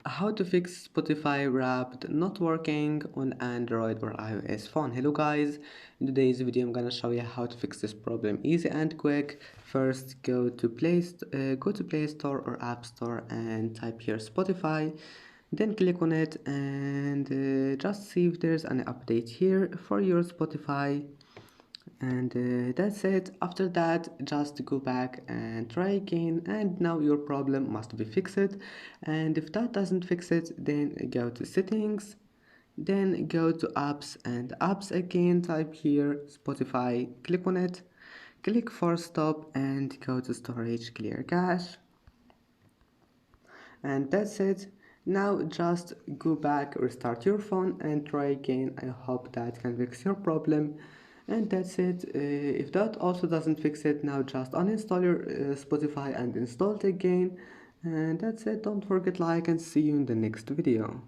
How to fix Spotify Wrapped not working on Android or iOS phone. Hello guys, in today's video I'm gonna show you how to fix this problem easy and quick. First go to Play Store or App Store and type here Spotify, then click on it and just see if there's an update here for your Spotify. And that's it. After that, just go back and try again, and now your problem must be fixed. And if that doesn't fix it, then go to settings, then go to apps, and apps again, type here Spotify, click on it, click force stop, and go to storage clear cache. And that's it. Now just go back, restart your phone and try again. I hope that can fix your problem. And that's it. If that also doesn't fix it, now just uninstall your Spotify and install it again. And that's it. Don't forget like and see you in the next video.